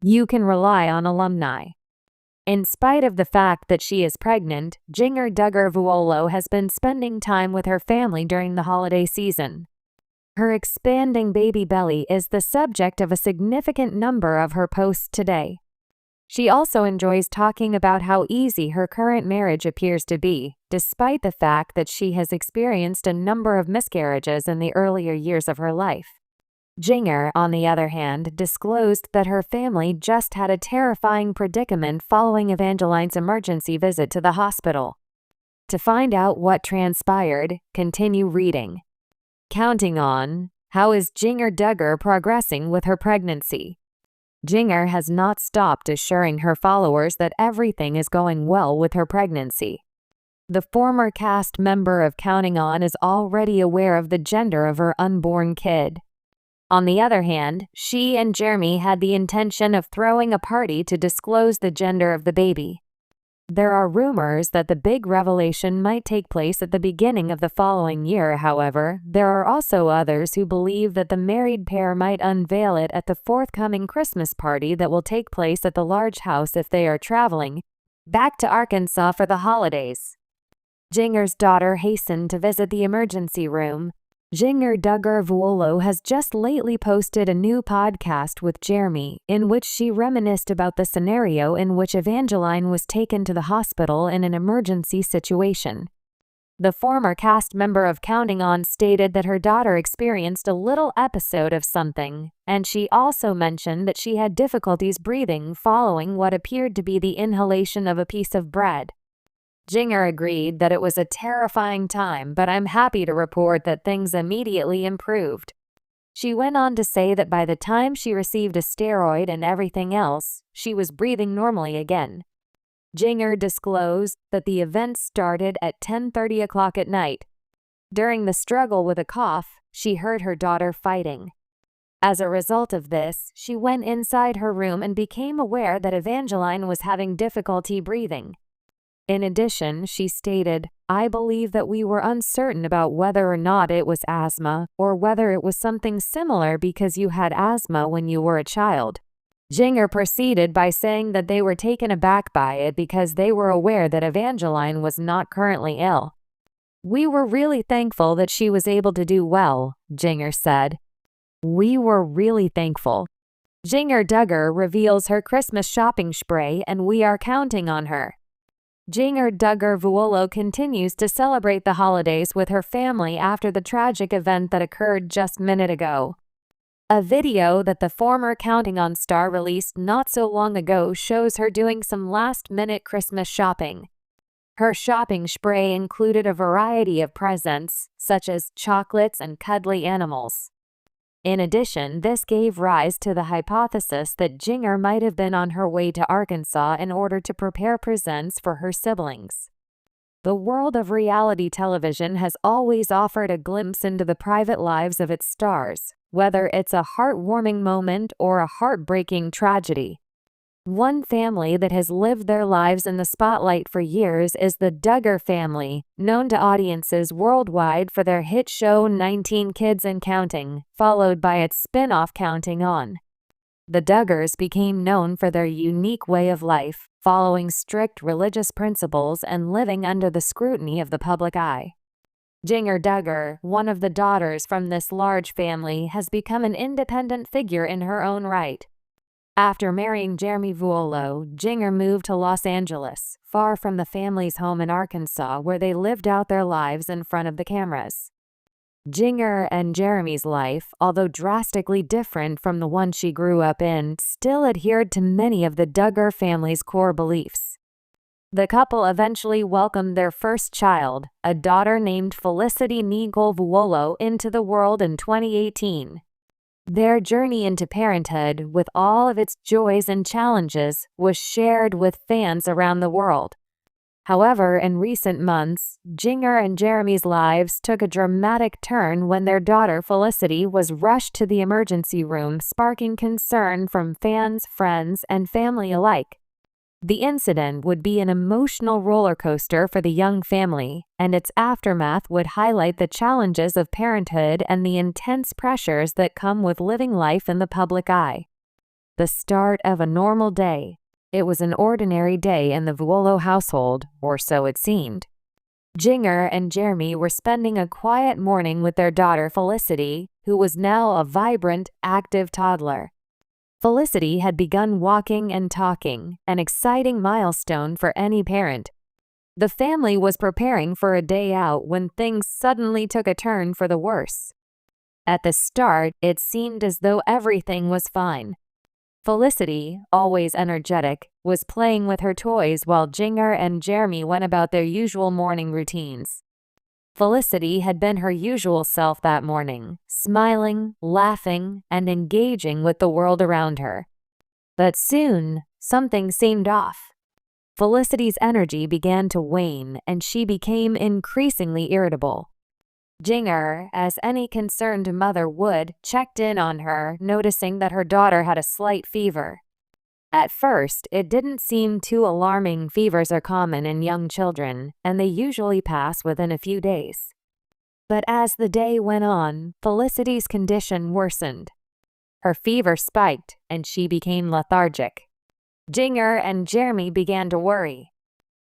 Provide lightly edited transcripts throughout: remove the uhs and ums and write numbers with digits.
You can rely on alumni. In spite of the fact that she is pregnant, Jinger Duggar Vuolo has been spending time with her family during the holiday season. Her expanding baby belly is the subject of a significant number of her posts today. She also enjoys talking about how easy her current marriage appears to be, despite the fact that she has experienced a number of miscarriages in the earlier years of her life. Jinger, on the other hand, disclosed that her family just had a terrifying predicament following Evangeline's emergency visit to the hospital. To find out what transpired, continue reading. Counting on, how is Jinger Duggar progressing with her pregnancy? Jinger has not stopped assuring her followers that everything is going well with her pregnancy. The former cast member of Counting On is already aware of the gender of her unborn kid. On the other hand, she and Jeremy had the intention of throwing a party to disclose the gender of the baby. There are rumors that the big revelation might take place at the beginning of the following year. However, there are also others who believe that the married pair might unveil it at the forthcoming Christmas party that will take place at the large house if they are traveling back to Arkansas for the holidays. Jinger's daughter hastened to visit the emergency room. Jinger Duggar Vuolo has just lately posted a new podcast with Jeremy, in which she reminisced about the scenario in which Evangeline was taken to the hospital in an emergency situation. The former cast member of Counting On stated that her daughter experienced a little episode of something, and she also mentioned that she had difficulties breathing following what appeared to be the inhalation of a piece of bread. Jinger agreed that it was a terrifying time, but I'm happy to report that things immediately improved. She went on to say that by the time she received a steroid and everything else, she was breathing normally again. Jinger disclosed that the event started at 10:30 o'clock at night. During the struggle with a cough, she heard her daughter fighting. As a result of this, she went inside her room and became aware that Evangeline was having difficulty breathing. In addition, she stated, "I believe that we were uncertain about whether or not it was asthma, or whether it was something similar because you had asthma when you were a child." Jinger proceeded by saying that they were taken aback by it because they were aware that Evangeline was not currently ill. "We were really thankful that she was able to do well," Jinger said. "We were really thankful." Jinger Duggar reveals her Christmas shopping spree, and we are counting on her. Jinger Duggar Vuolo continues to celebrate the holidays with her family after the tragic event that occurred just a minute ago. A video that the former Counting On star released not so long ago shows her doing some last-minute Christmas shopping. Her shopping spree included a variety of presents, such as chocolates and cuddly animals. In addition, this gave rise to the hypothesis that Jinger might have been on her way to Arkansas in order to prepare presents for her siblings. The world of reality television has always offered a glimpse into the private lives of its stars, whether it's a heartwarming moment or a heartbreaking tragedy. One family that has lived their lives in the spotlight for years is the Duggar family, known to audiences worldwide for their hit show 19 Kids and Counting, followed by its spin-off Counting On. The Duggars became known for their unique way of life, following strict religious principles and living under the scrutiny of the public eye. Jinger Duggar, one of the daughters from this large family, has become an independent figure in her own right. After marrying Jeremy Vuolo, Jinger moved to Los Angeles, far from the family's home in Arkansas where they lived out their lives in front of the cameras. Jinger and Jeremy's life, although drastically different from the one she grew up in, still adhered to many of the Duggar family's core beliefs. The couple eventually welcomed their first child, a daughter named Felicity Nicole Vuolo, into the world in 2018. Their journey into parenthood, with all of its joys and challenges, was shared with fans around the world. However, in recent months, Jinger and Jeremy's lives took a dramatic turn when their daughter Felicity was rushed to the emergency room, sparking concern from fans, friends, and family alike. The incident would be an emotional roller coaster for the young family, and its aftermath would highlight the challenges of parenthood and the intense pressures that come with living life in the public eye. the start of a normal day. It was an ordinary day in the Vuolo household, or so it seemed. Jinger and Jeremy were spending a quiet morning with their daughter Felicity, who was now a vibrant, active toddler. Felicity had begun walking and talking, an exciting milestone for any parent. The family was preparing for a day out when things suddenly took a turn for the worse. At the start, it seemed as though everything was fine. Felicity, always energetic, was playing with her toys while Jinger and Jeremy went about their usual morning routines. Felicity had been her usual self that morning, smiling, laughing, and engaging with the world around her. But soon, something seemed off. Felicity's energy began to wane, and she became increasingly irritable. Jinger, as any concerned mother would, checked in on her, noticing that her daughter had a slight fever. At first, it didn't seem too alarming. Fevers are common in young children, and they usually pass within a few days. But as the day went on, Felicity's condition worsened. Her fever spiked, and she became lethargic. Jinger and Jeremy began to worry.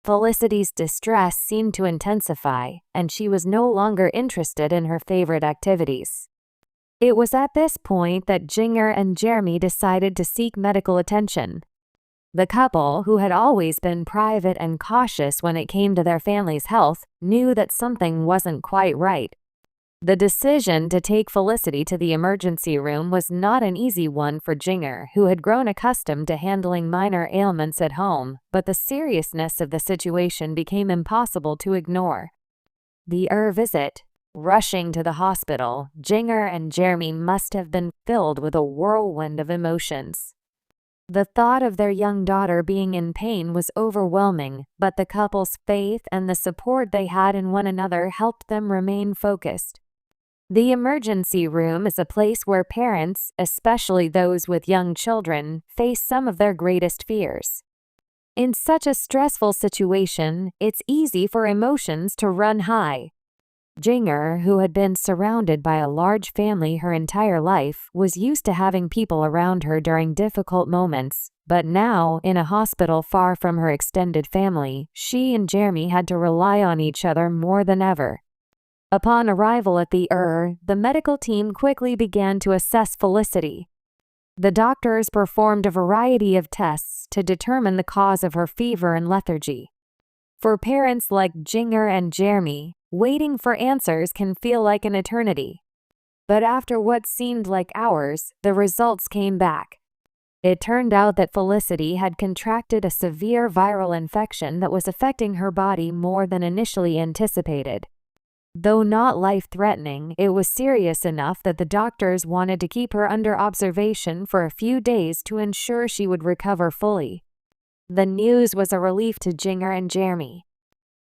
Felicity's distress seemed to intensify, and she was no longer interested in her favorite activities. It was at this point that Jinger and Jeremy decided to seek medical attention. The couple, who had always been private and cautious when it came to their family's health, knew that something wasn't quite right. The decision to take Felicity to the emergency room was not an easy one for Jinger, who had grown accustomed to handling minor ailments at home, but the seriousness of the situation became impossible to ignore. The visit. Rushing to the hospital, Jinger and Jeremy must have been filled with a whirlwind of emotions. The thought of their young daughter being in pain was overwhelming, but the couple's faith and the support they had in one another helped them remain focused. The emergency room is a place where parents, especially those with young children, face some of their greatest fears. In such a stressful situation, it's easy for emotions to run high. Jinger, who had been surrounded by a large family her entire life, was used to having people around her during difficult moments, but now, in a hospital far from her extended family, she and Jeremy had to rely on each other more than ever. Upon arrival at the the medical team quickly began to assess Felicity. The doctors performed a variety of tests to determine the cause of her fever and lethargy. For parents like Jinger and Jeremy, waiting for answers can feel like an eternity. But after what seemed like hours, the results came back. It turned out that Felicity had contracted a severe viral infection that was affecting her body more than initially anticipated. Though not life-threatening, it was serious enough that the doctors wanted to keep her under observation for a few days to ensure she would recover fully. The news was a relief to Jinger and Jeremy.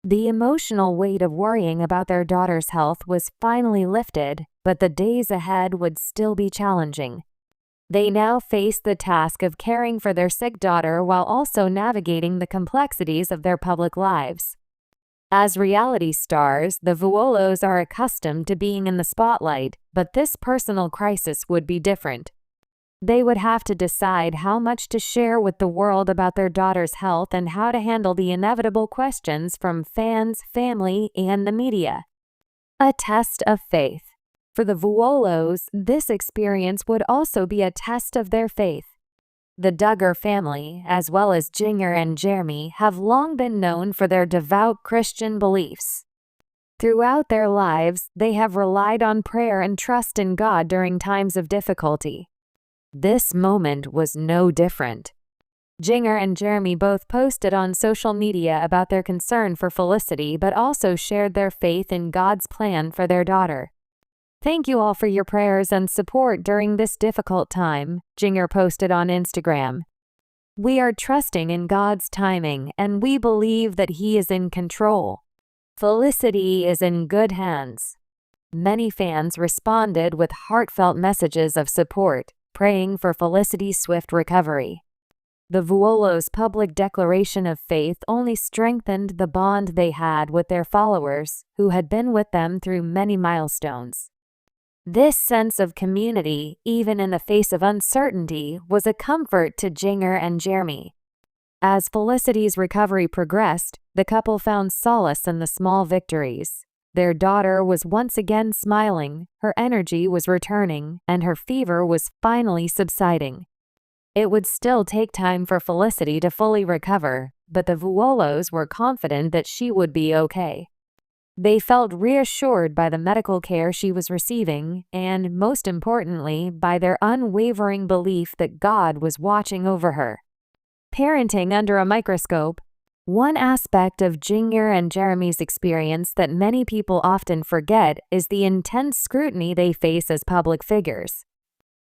The emotional weight of worrying about their daughter's health was finally lifted, but the days ahead would still be challenging. They now faced the task of caring for their sick daughter while also navigating the complexities of their public lives. As reality stars, the Vuolos are accustomed to being in the spotlight, but this personal crisis would be different. They would have to decide how much to share with the world about their daughter's health and how to handle the inevitable questions from fans, family, and the media. A test of faith. For the Vuolos, this experience would also be a test of their faith. The Duggar family, as well as Jinger and Jeremy, have long been known for their devout Christian beliefs. Throughout their lives, they have relied on prayer and trust in God during times of difficulty. This moment was no different. Jinger and Jeremy both posted on social media about their concern for Felicity, but also shared their faith in God's plan for their daughter. "Thank you all for your prayers and support during this difficult time," Jinger posted on Instagram. "We are trusting in God's timing, and we believe that He is in control. Felicity is in good hands." Many fans responded with heartfelt messages of support, praying for Felicity's swift recovery. The Vuolo's public declaration of faith only strengthened the bond they had with their followers, who had been with them through many milestones. This sense of community, even in the face of uncertainty, was a comfort to Jinger and Jeremy. As Felicity's recovery progressed, the couple found solace in the small victories. Their daughter was once again smiling, her energy was returning, and her fever was finally subsiding. It would still take time for Felicity to fully recover, but the Vuolos were confident that she would be okay. They felt reassured by the medical care she was receiving and, most importantly, by their unwavering belief that God was watching over her. Parenting under a microscope. One aspect of Jinger and Jeremy's experience that many people often forget is the intense scrutiny they face as public figures.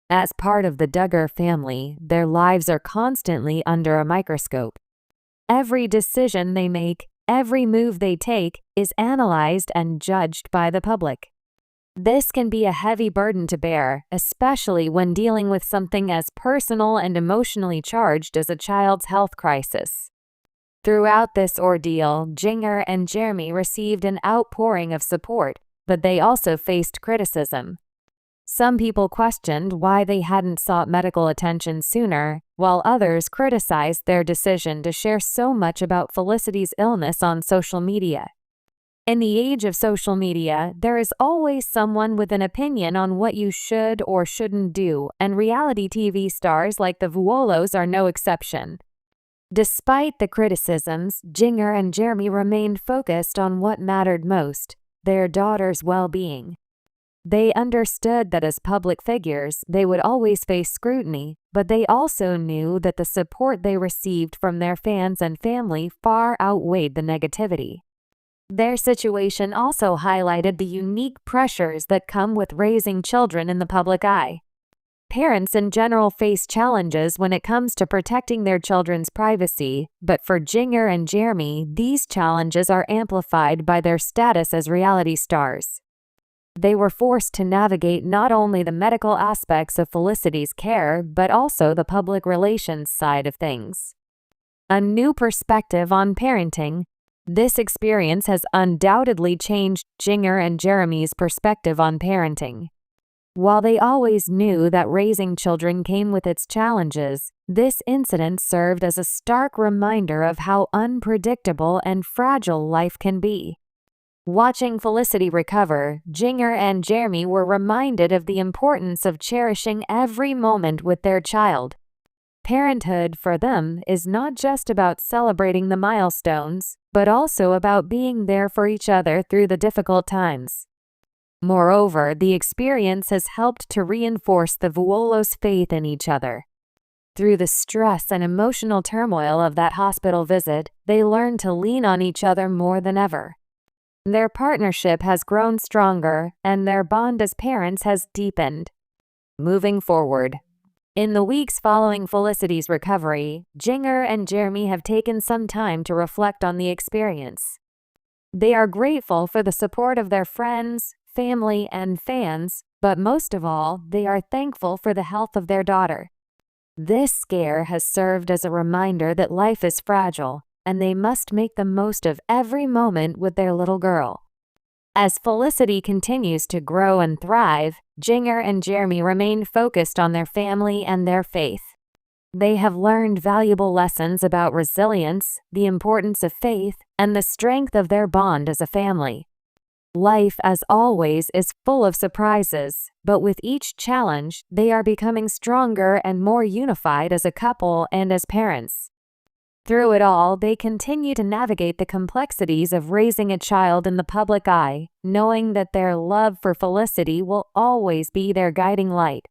As part of the Duggar family, their lives are constantly under a microscope. Every decision they make, every move they take, is analyzed and judged by the public. This can be a heavy burden to bear, especially when dealing with something as personal and emotionally charged as a child's health crisis. Throughout this ordeal, Jinger and Jeremy received an outpouring of support, but they also faced criticism. Some people questioned why they hadn't sought medical attention sooner, while others criticized their decision to share so much about Felicity's illness on social media. In the age of social media, there is always someone with an opinion on what you should or shouldn't do, and reality TV stars like the Vuolos are no exception. Despite the criticisms, Jinger and Jeremy remained focused on what mattered most: their daughter's well-being. They understood that as public figures, they would always face scrutiny, but they also knew that the support they received from their fans and family far outweighed the negativity. Their situation also highlighted the unique pressures that come with raising children in the public eye. Parents in general face challenges when it comes to protecting their children's privacy, but for Jinger and Jeremy, these challenges are amplified by their status as reality stars. They were forced to navigate not only the medical aspects of Felicity's care, but also the public relations side of things. A new perspective on parenting. This experience has undoubtedly changed Jinger and Jeremy's perspective on parenting. While they always knew that raising children came with its challenges, this incident served as a stark reminder of how unpredictable and fragile life can be. Watching Felicity recover, Jinger and Jeremy were reminded of the importance of cherishing every moment with their child. Parenthood, for them, is not just about celebrating the milestones, but also about being there for each other through the difficult times. Moreover, the experience has helped to reinforce the Vuolos' faith in each other. Through the stress and emotional turmoil of that hospital visit, they learned to lean on each other more than ever. Their partnership has grown stronger, and their bond as parents has deepened. Moving forward. In the weeks following Felicity's recovery, Jinger and Jeremy have taken some time to reflect on the experience. They are grateful for the support of their friends, family, and fans, but most of all, they are thankful for the health of their daughter. This scare has served as a reminder that life is fragile, and they must make the most of every moment with their little girl. As Felicity continues to grow and thrive, Jinger and Jeremy remain focused on their family and their faith. They have learned valuable lessons about resilience, the importance of faith, and the strength of their bond as a family. Life, as always, is full of surprises, but with each challenge, they are becoming stronger and more unified as a couple and as parents. Through it all, they continue to navigate the complexities of raising a child in the public eye, knowing that their love for Felicity will always be their guiding light.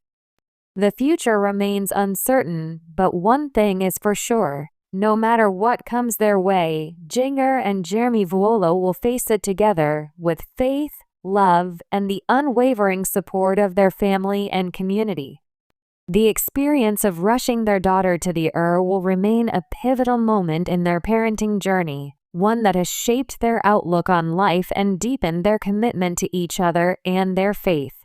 The future remains uncertain, but one thing is for sure: no matter what comes their way, Jinger and Jeremy Vuolo will face it together with faith, love, and the unwavering support of their family and community. The experience of rushing their daughter to the will remain a pivotal moment in their parenting journey, one that has shaped their outlook on life and deepened their commitment to each other and their faith.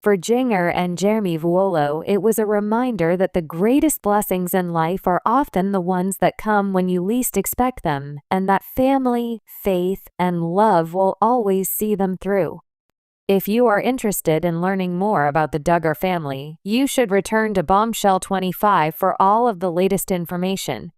For Jinger and Jeremy Vuolo, it was a reminder that the greatest blessings in life are often the ones that come when you least expect them, and that family, faith, and love will always see them through. If you are interested in learning more about the Duggar family, you should return to Bombshell 25 for all of the latest information.